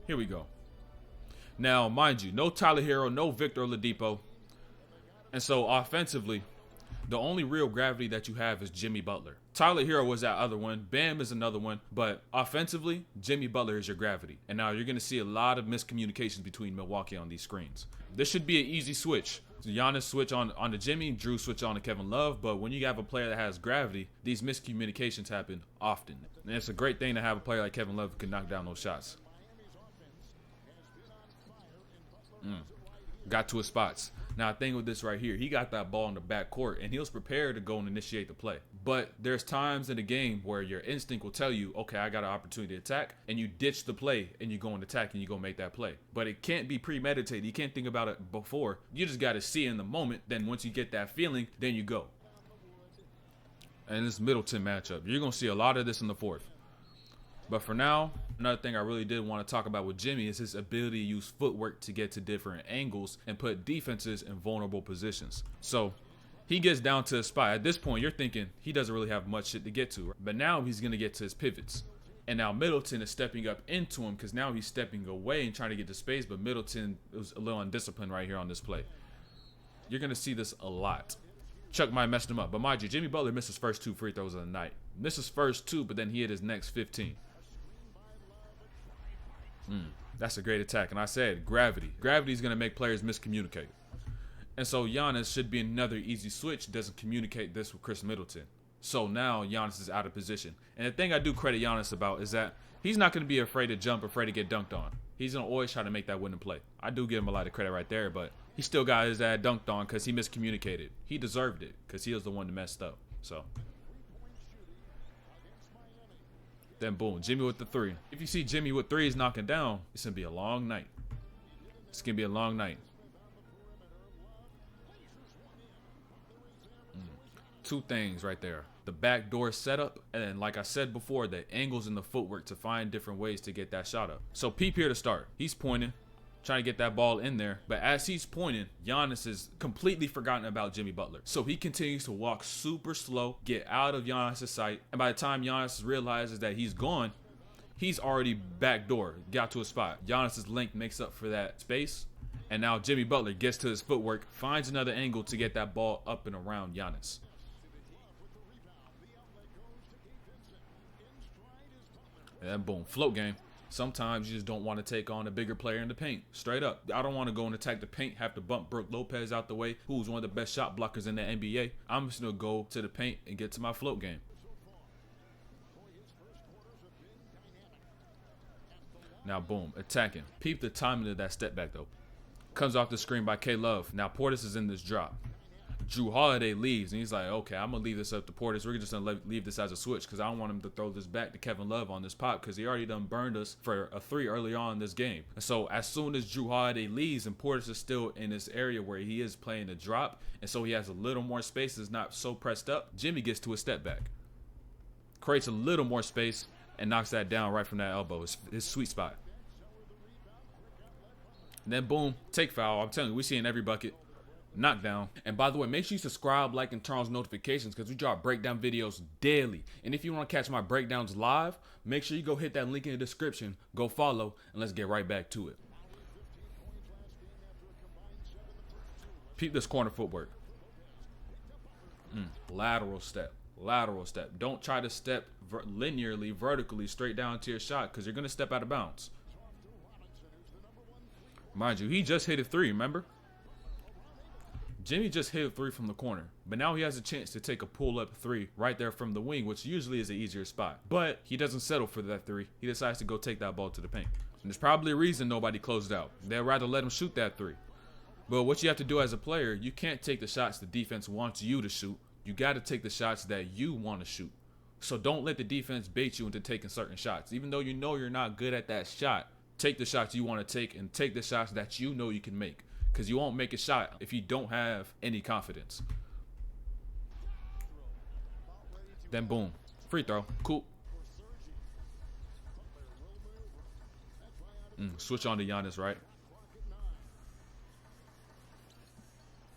Here we go. Now, mind you, no Tyler Hero, no Victor Oladipo. And so offensively, the only real gravity that you have is Jimmy Butler. Tyler Hero was that other one. Bam is another one. But offensively, Jimmy Butler is your gravity. And now you're going to see a lot of miscommunications between Milwaukee on these screens. This should be an easy switch. So Giannis switch on to Jimmy, Drew switch on to Kevin Love. But when you have a player that has gravity, these miscommunications happen often. And it's a great thing to have a player like Kevin Love who can knock down those shots. Got to his spots. Now, the thing with this right here, he got that ball in the back court, and he was prepared to go and initiate the play. But there's times in the game where your instinct will tell you, okay, I got an opportunity to attack, and you ditch the play, and you go and attack, and you go make that play. But it can't be premeditated. You can't think about it before. You just got to see it in the moment. Then once you get that feeling, then you go. And this Middleton matchup, you're going to see a lot of this in the fourth. But for now, another thing I really did want to talk about with Jimmy is his ability to use footwork to get to different angles and put defenses in vulnerable positions. So he gets down to a spot. At this point, you're thinking he doesn't really have much shit to get to. But now he's going to get to his pivots. And now Middleton is stepping up into him because now he's stepping away and trying to get to space. But Middleton was a little undisciplined right here on this play. You're going to see this a lot. Chuck might mess him up. But mind you, Jimmy Butler missed his first 2 free throws of the night. Missed his first 2, but then he hit his next 15. That's a great attack. And I said gravity. Gravity is going to make players miscommunicate. And so Giannis should be another easy switch. Doesn't communicate this with Chris Middleton. So now Giannis is out of position. And the thing I do credit Giannis about is that he's not going to be afraid to jump, afraid to get dunked on. He's going to always try to make that winning play. I do give him a lot of credit right there, but he still got his ass dunked on because he miscommunicated. He deserved it because he was the one that messed up. So then boom, Jimmy with the 3. If you see Jimmy with 3s knocking down, it's going to be a long night. It's going to be a long night. 2 things right there. The backdoor setup, and then, like I said before, the angles and the footwork to find different ways to get that shot up. So Peep here to start. He's pointing, trying to get that ball in there. But as he's pointing, Giannis is completely forgotten about Jimmy Butler. So he continues to walk super slow, get out of Giannis' sight. And by the time Giannis realizes that he's gone, he's already backdoor, got to a spot. Giannis' length makes up for that space. And now Jimmy Butler gets to his footwork, finds another angle to get that ball up and around Giannis. And then boom, float game. Sometimes you just don't want to take on a bigger player in the paint. Straight up. I don't want to go and attack the paint, have to bump Brook Lopez out the way, who's one of the best shot blockers in the NBA. I'm just going to go to the paint and get to my float game. Now, boom, attacking. Peep the timing of that step back, though. Comes off the screen by K-Love. Now, Portis is in this drop. Drew Holiday leaves, and he's like, okay, I'm going to leave this up to Portis. We're just going to leave this as a switch because I don't want him to throw this back to Kevin Love on this pop because he already done burned us for a 3 early on in this game. And so as soon as Drew Holiday leaves and Portis is still in this area where he is playing a drop, and so he has a little more space, is not so pressed up, Jimmy gets to a step back. Creates a little more space and knocks that down right from that elbow, his sweet spot. And then boom, take foul. I'm telling you, we see in every bucket. Knockdown. And by the way, make sure you subscribe, like, and turn on notifications because we drop breakdown videos daily. And if you want to catch my breakdowns live, make sure you go hit that link in the description, go follow, and let's get right back to it. Peep this corner footwork. Lateral step. Lateral step. Don't try to step linearly, vertically, straight down to your shot because you're going to step out of bounds. Mind you, he just hit a 3, remember? Jimmy just hit a 3 from the corner, but now he has a chance to take a pull-up 3 right there from the wing, which usually is an easier spot. But he doesn't settle for that 3. He decides to go take that ball to the paint. And there's probably a reason nobody closed out. They'd rather let him shoot that 3. But what you have to do as a player, you can't take the shots the defense wants you to shoot. You got to take the shots that you want to shoot. So don't let the defense bait you into taking certain shots. Even though you know you're not good at that shot, take the shots you want to take and take the shots that you know you can make. Because you won't make a shot if you don't have any confidence. Then boom, free throw, cool. Switch on to Giannis, right?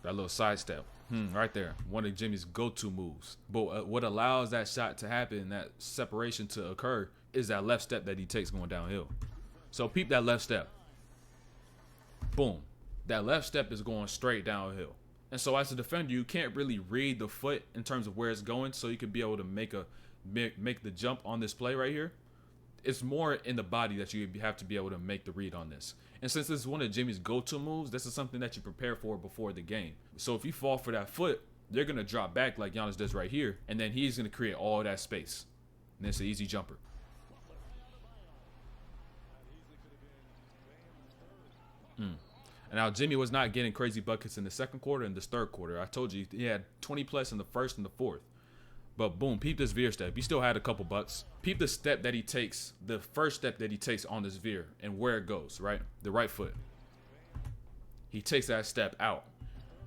That little sidestep, right there. One of Jimmy's go-to moves. But what allows that shot to happen, that separation to occur, is that left step that he takes going downhill. So peep that left step. Boom. That left step is going straight downhill. And so as a defender, you can't really read the foot in terms of where it's going, so you could be able to make the jump on this play right here. It's more in the body that you have to be able to make the read on this. And since this is one of Jimmy's go-to moves, this is something that you prepare for before the game. So if you fall for that foot, they're going to drop back like Giannis does right here, and then he's going to create all that space. And it's an easy jumper. And now Jimmy was not getting crazy buckets in the second quarter and this third quarter. I told you he had 20 plus in the first and the fourth. But boom, peep this veer step. He still had a couple bucks. Peep the step that he takes, the first step that he takes on this veer and where it goes, right? The right foot. He takes that step out.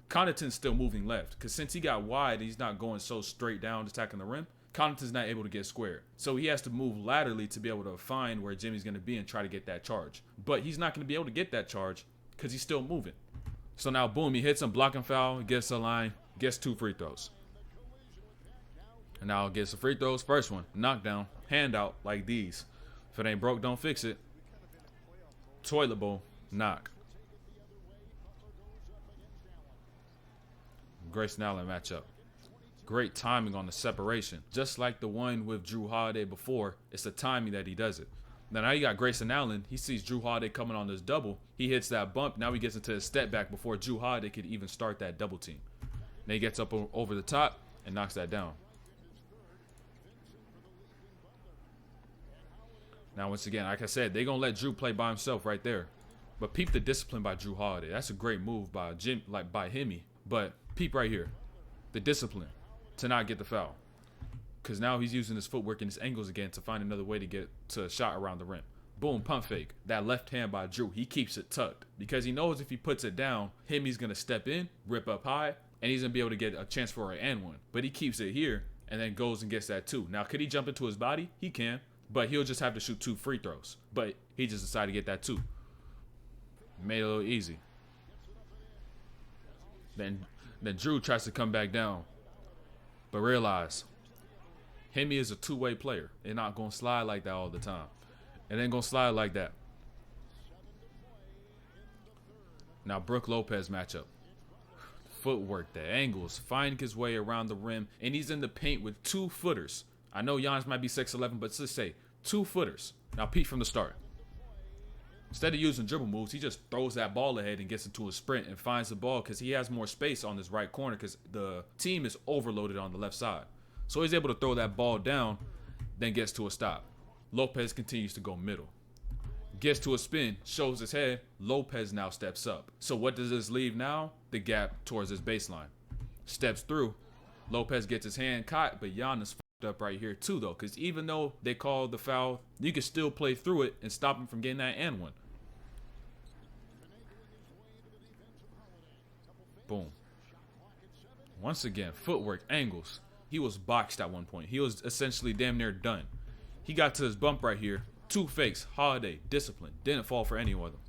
Connaughton's still moving left because since he got wide, he's not going so straight down attacking the rim. Connaughton's not able to get squared. So he has to move laterally to be able to find where Jimmy's going to be and try to get that charge. But he's not going to be able to get that charge because he's still moving. So now, boom, he hits him, blocking foul, gets a line, gets 2 free throws. And now gets the free throws. First one, knockdown, handout like these. If it ain't broke, don't fix it. Toilet bowl, knock. Grayson Allen matchup. Great timing on the separation. Just like the one with Jrue Holiday before, it's the timing that he does it. Now you got Grayson Allen. He sees Jrue Holiday coming on this double. He hits that bump. Now he gets into his step back before Jrue Holiday could even start that double team. Then he gets up over the top and knocks that down. Now, once again, like I said, they're going to let Jrue play by himself right there. But peep the discipline by Jrue Holiday. That's a great move by Himmy. But peep right here. The discipline to not get the foul. Because now he's using his footwork and his angles again to find another way to get to a shot around the rim. Boom, pump fake. That left hand by Jrue. He keeps it tucked. Because he knows if he puts it down, Himmy's going to step in, rip up high, and he's going to be able to get a chance for an and one. But he keeps it here and then goes and gets that 2. Now, could he jump into his body? He can. But he'll just have to shoot 2 free throws. But he just decided to get that 2. Made it a little easy. Then Jrue tries to come back down. But realize, Himmy is a two-way player. They're not going to slide like that all the time. It ain't going to slide like that. Now, Brook Lopez matchup. Footwork, the angles, finding his way around the rim. And he's in the paint with 2 footers. I know Giannis might be 6'11", but let's say 2 footers. Now, peep from the start. Instead of using dribble moves, he just throws that ball ahead and gets into a sprint and finds the ball because he has more space on this right corner because the team is overloaded on the left side. So he's able to throw that ball down, then gets to a stop. Lopez continues to go middle. Gets to a spin, shows his head. Lopez now steps up. So what does this leave now? The gap towards his baseline. Steps through. Lopez gets his hand caught, but Giannis up right here too though, because even though they called the foul, you can still play through it and stop him from getting that and one. Boom. Once again, footwork, angles. He was boxed at one point. He was essentially damn near done. He got to his bump right here. 2 fakes, Holiday, discipline, didn't fall for any of them.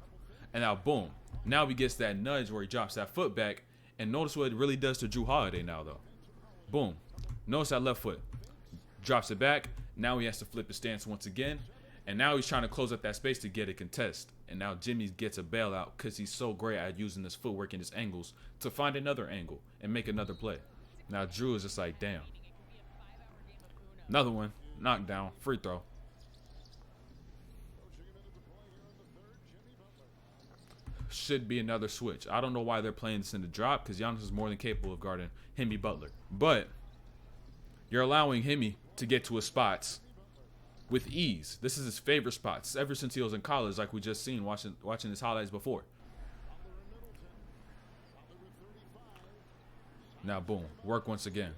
And now boom. Now he gets that nudge where he drops that foot back, and notice what it really does to Jrue Holiday now though. Boom. Notice that left foot. Drops it back. Now he has to flip his stance once again. And now he's trying to close up that space to get a contest. And now Jimmy gets a bailout because he's so great at using his footwork and his angles to find another angle and make another play. Now Jrue is just like, damn. Another one. Knockdown. Free throw. Should be another switch. I don't know why they're playing this in the drop because Giannis is more than capable of guarding Himmy Butler. But you're allowing Himmy to get to his spots with ease. This is his favorite spots ever since he was in college, like we just seen watching his highlights before. Now boom, work once again.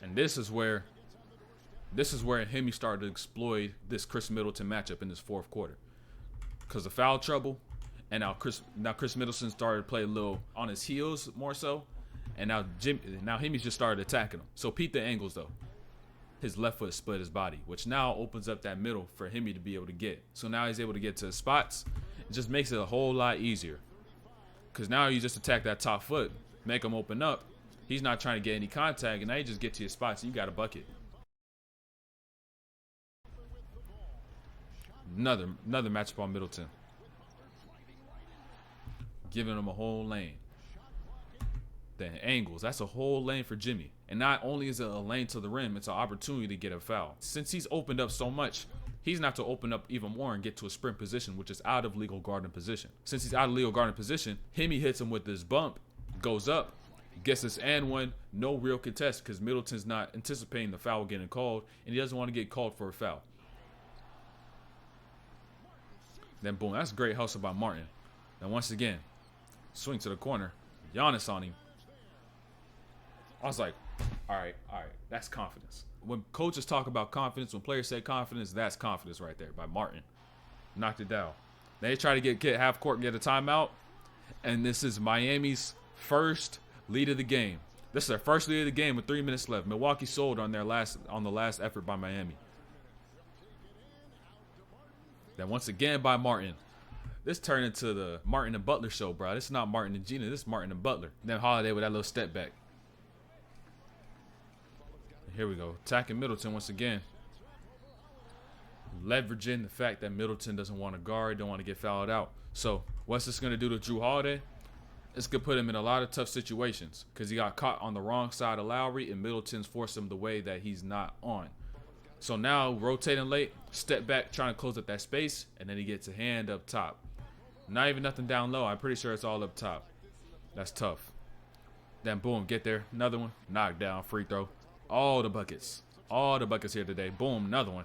And this is where Himmy started to exploit this Chris Middleton matchup in this fourth quarter. Because of foul trouble, and now Chris Middleton started to play a little on his heels more so. And now Himmy's just started attacking him. So peep the angles though. His left foot split his body, which now opens up that middle for Himmy to be able to get. So now he's able to get to his spots. It just makes it a whole lot easier. Because now you just attack that top foot, make him open up. He's not trying to get any contact, and now you just get to your spots and you got a bucket. Another matchup on Middleton. giving him a whole lane. Then angles, that's a whole lane for Jimmy. And not only is it a lane to the rim, it's an opportunity to get a foul. Since he's opened up so much, he's not to open up even more and get to a sprint position, which is out of legal guarding position. Since he's out of legal guarding position, he hits him with this bump, goes up, gets this and one, no real contest because Middleton's not anticipating the foul getting called, and he doesn't want to get called for a foul. Then boom, that's great hustle by Martin. And once again, swing to the corner, Giannis on him. I was like, all right, that's confidence. When coaches talk about confidence, when players say confidence, that's confidence right there by Martin. Knocked it down. They try to get half court and get a timeout, and this is Miami's first lead of the game. This is their first lead of the game with 3 minutes left. Milwaukee sold on the last effort by Miami. Then once again by Martin. This turned into the Martin and Butler show, bro. This is not Martin and Gina. This is Martin and Butler. Then Holiday with that little step back. Here we go. Attacking Middleton once again. Leveraging the fact that Middleton doesn't want to guard, don't want to get fouled out. So what's this going to do to Jrue Holiday? It's going to put him in a lot of tough situations because he got caught on the wrong side of Lowry and Middleton's forced him the way that he's not on. So now rotating late, step back, trying to close up that space, and then he gets a hand up top. Not even nothing down low. I'm pretty sure it's all up top. That's tough. Then boom, get there. Another one. Knockdown, free throw. All the buckets. All the buckets here today. Boom, another one.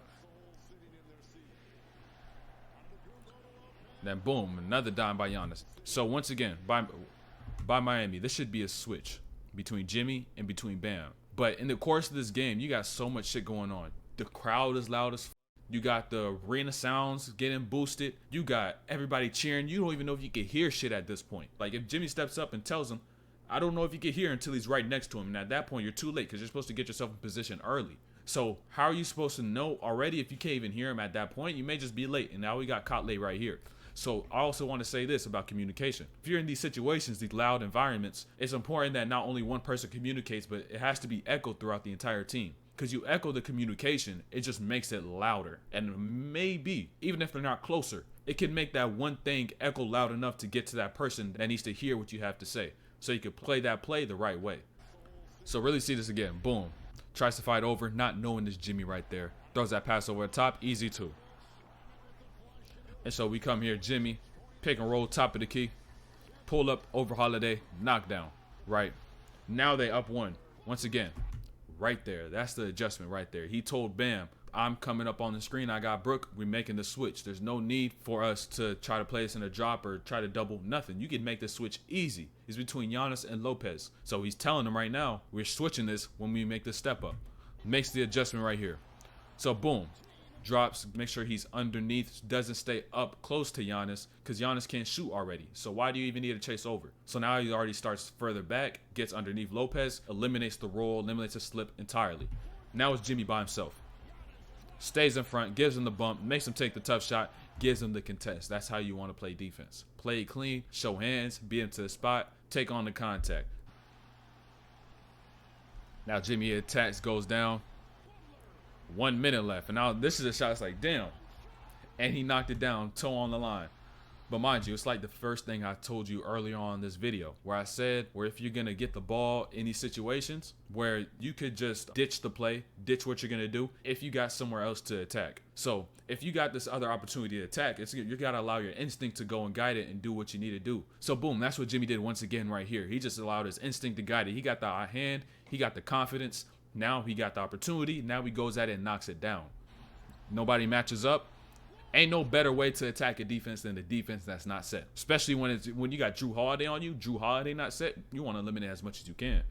Then boom, another dime by Giannis. So once again, by Miami, this should be a switch between Jimmy and between Bam. But in the course of this game, you got so much shit going on. The crowd is loud as f. You got the arena sounds getting boosted. You got everybody cheering. You don't even know if you can hear shit at this point. Like if Jimmy steps up and tells him, I don't know if you can hear until he's right next to him. And at that point, you're too late because you're supposed to get yourself in position early. So how are you supposed to know already if you can't even hear him at that point? You may just be late. And now we got caught late right here. So I also want to say this about communication. If you're in these situations, these loud environments, it's important that not only one person communicates, but it has to be echoed throughout the entire team. Because you echo the communication, it just makes it louder. And maybe, even if they're not closer, it can make that one thing echo loud enough to get to that person that needs to hear what you have to say. So you can play that play the right way. So really see this again. Boom. Tries to fight over, not knowing this Jimmy right there. Throws that pass over the top, easy too. And so we come here, Jimmy, pick and roll, top of the key. Pull up over Holiday, knockdown. Right. Now they up one. Once again. Right there. That's the adjustment right there. He told Bam, I'm coming up on the screen. I got Brook. We're making the switch. There's no need for us to try to play this in a drop or try to double nothing. You can make the switch easy. It's between Giannis and Lopez. So he's telling him right now, we're switching this when we make this step up. Makes the adjustment right here. So boom. Drops, make sure he's underneath, doesn't stay up close to Giannis because Giannis can't shoot already. So why do you even need to chase over? So now he already starts further back, gets underneath Lopez, eliminates the roll, eliminates the slip entirely. Now it's Jimmy by himself. Stays in front, gives him the bump, makes him take the tough shot, gives him the contest. That's how you want to play defense. Play it clean, show hands, be into the spot, take on the contact. Now Jimmy attacks, goes down. 1 minute left. And now this is a shot. It's like, damn. And he knocked it down, toe on the line. But mind you, it's like the first thing I told you earlier on in this video, where I said, where if you're going to get the ball in these situations, where you could just ditch the play, ditch what you're going to do, if you got somewhere else to attack. So if you got this other opportunity to attack, you got to allow your instinct to go and guide it and do what you need to do. So boom, that's what Jimmy did once again right here. He just allowed his instinct to guide it. He got the hand, he got the confidence. Now he got the opportunity. Now he goes at it and knocks it down. Nobody matches up. Ain't no better way to attack a defense than the defense that's not set. Especially when you got Jrue Holiday on you. Jrue Holiday not set. You want to eliminate as much as you can.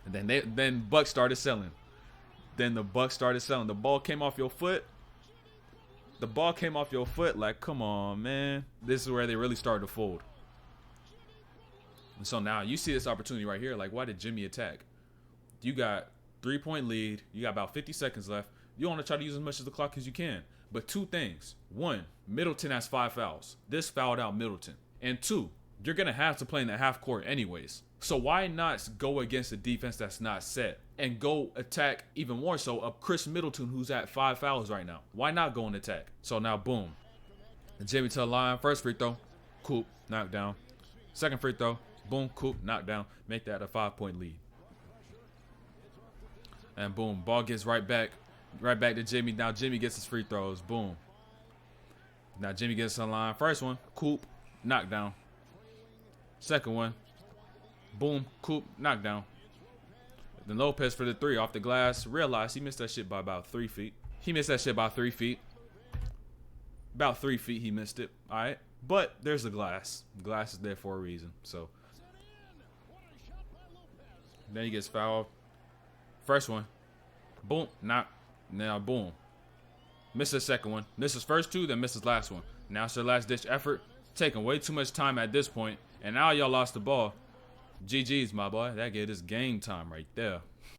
And then Bucks started selling. The ball came off your foot. The ball came off your foot. Like, come on, man. This is where they really started to fold. And so now you see this opportunity right here. Like, why did Jimmy attack? You got 3-point lead. You got about 50 seconds left. You want to try to use as much of the clock as you can. But two things. One, Middleton has 5 fouls. This fouled out Middleton. And two, you're going to have to play in the half court anyways. So why not go against a defense that's not set and go attack even more so of Chris Middleton, who's at 5 fouls right now? Why not go and attack? So now, boom. Jimmy to the line. First free throw. Coop, knockdown. Second free throw, boom, Coop, knockdown. Make that a 5-point lead. And boom, ball gets right back to Jimmy. Now Jimmy gets his free throws, boom. Now Jimmy gets on the line. First one, Coop, knockdown. Second one, boom, Coop, knockdown. Then Lopez for the three off the glass. Realized he missed that shit by about 3 feet. About 3 feet he missed it. All right. But there's the glass. The glass is there for a reason. So then he gets fouled. First one. Boom. Knock. Now boom. Misses second one. Misses first two, then misses last one. Now it's their last ditch effort. Taking way too much time at this point. And now y'all lost the ball. GG's, my boy. That gave us game time right there.